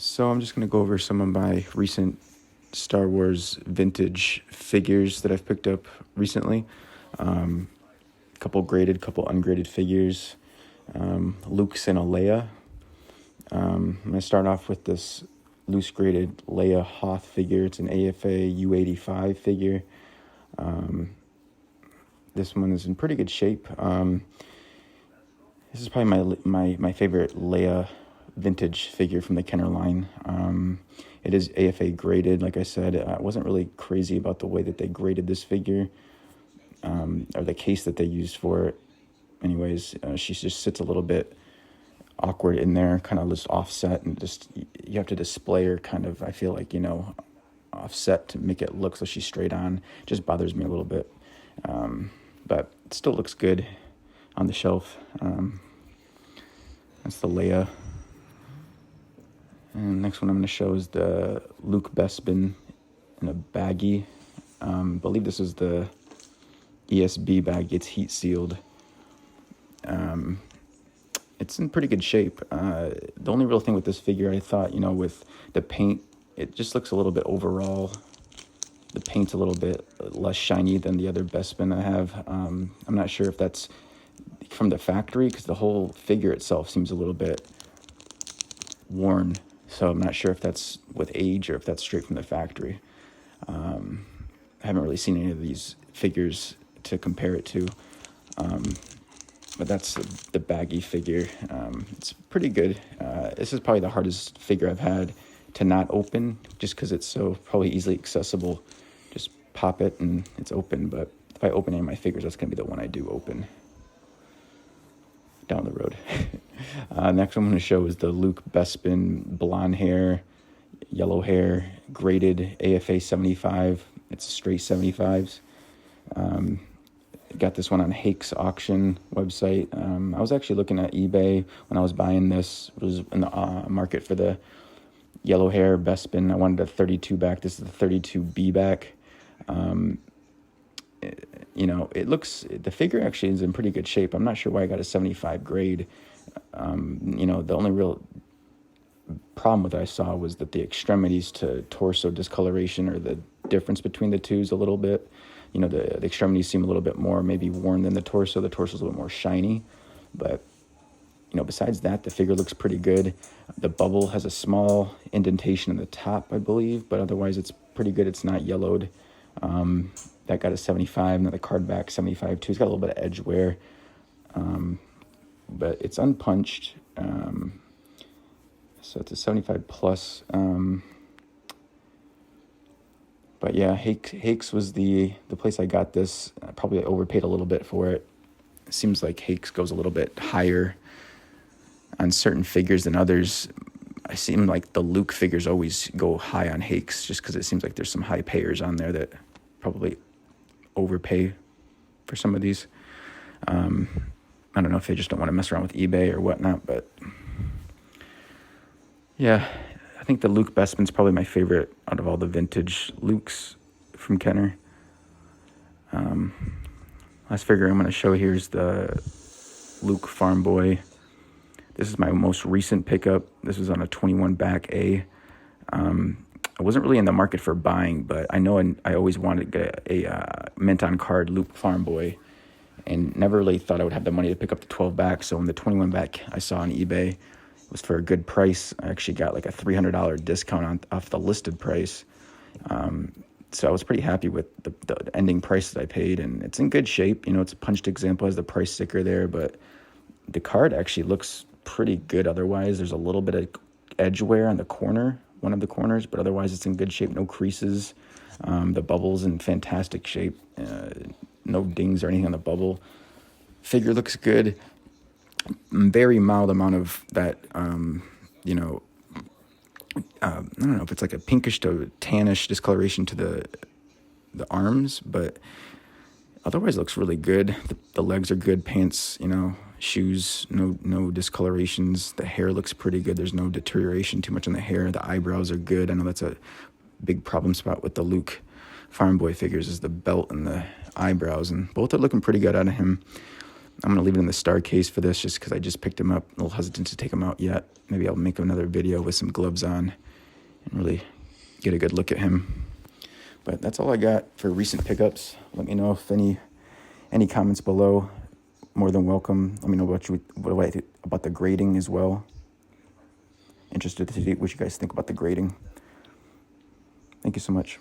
So I'm just going to go over some of my recent Star Wars vintage figures that I've picked up recently. Couple graded, couple ungraded figures. Luke's and a Leia. I'm going to start off with this loose graded Leia Hoth figure. It's an AFA U85 figure. This one is in pretty good shape. This is probably my favorite Leia vintage figure from the Kenner line. It is AFA graded. Like I said, I wasn't really crazy about the way that they graded this figure, or the case that they used for it. Anyways, she just sits a little bit awkward in there, kind of just offset, and just you have to display her kind of, I feel like, offset to make it look so she's straight on. It just bothers me a little bit, but it still looks good on the shelf. That's the Leia. And next one I'm going to show is the Luke Bespin in a baggie. I believe this is the ESB baggie. It's heat sealed. It's in pretty good shape. The only real thing with this figure, I thought, with the paint, it just looks a little bit overall. The paint's a little bit less shiny than the other Bespin I have. I'm not sure if that's from the factory, because the whole figure itself seems a little bit worn. So I'm not sure if that's with age or if that's straight from the factory. I haven't really seen any of these figures to compare it to. But that's the baggy figure. It's pretty good. This is probably the hardest figure I've had to not open, just because it's so probably easily accessible. Just pop it and it's open. But if I open any of my figures, that's going to be the one I do open down the road. Next I'm going to show is the Luke Bespin blonde hair, yellow hair, graded AFA 75. It's straight 75s. Got this one on Hake's auction website. I was actually looking at eBay when I was buying this. It was in the market for the yellow hair Bespin. I wanted a 32 back. This is the 32B back. The figure actually is in pretty good shape. I'm not sure why I got a 75 grade. The only real problem with it I saw was that the extremities to torso discoloration, or the difference between the two, is a little bit. The extremities seem a little bit more maybe worn than the torso. The torso is a little more shiny. But, besides that, the figure looks pretty good. The bubble has a small indentation in the top, I believe, but otherwise it's pretty good. It's not yellowed. That got a 75, and then the card back 75 too. It's got a little bit of edge wear. But it's unpunched. So it's a 75 plus. But yeah, Hake's was the place I got this. I probably overpaid a little bit for it. It seems like Hake's goes a little bit higher on certain figures than others. I seem like the Luke figures always go high on Hake's, just because it seems like there's some high payers on there that probably overpay for some of these. I don't know if they just don't want to mess around with eBay or whatnot, but yeah, I think the Luke Bespin's probably my favorite out of all the vintage Lukes from Kenner. Last figure I'm going to show here is the Luke Farmboy. This is my most recent pickup. This was on a 21 back A. I wasn't really in the market for buying, but I know I always wanted to get a mint on card Luke Farmboy, and never really thought I would have the money to pick up the 12 back. So when the 21 back I saw on eBay was for a good price, I actually got like a $300 discount off the listed price. So I was pretty happy with the ending price that I paid, and it's in good shape. It's a punched example, has the price sticker there, but the card actually looks pretty good. Otherwise, there's a little bit of edge wear on the corner, one of the corners, but otherwise it's in good shape. No creases. The bubble's in fantastic shape. No dings or anything on the bubble. Figure looks good. Very mild amount of that, I don't know if it's like a pinkish to tannish discoloration to the arms, but otherwise it looks really good. The legs are good, pants, shoes, no discolorations. The hair looks pretty good. There's no deterioration too much in the hair. The eyebrows are good. I know that's a big problem spot with the Luke Farmboy figures, is the belt and the eyebrows, and both are looking pretty good out of him. I'm going to leave it in the star case for this just because I just picked him up. A little hesitant to take him out yet. Maybe I'll make another video with some gloves on and really get a good look at him. But that's all I got for recent pickups. Let me know if any comments below. More than welcome. Let me know what I think about the grading as well. Interested to see what you guys think about the grading. Thank you so much.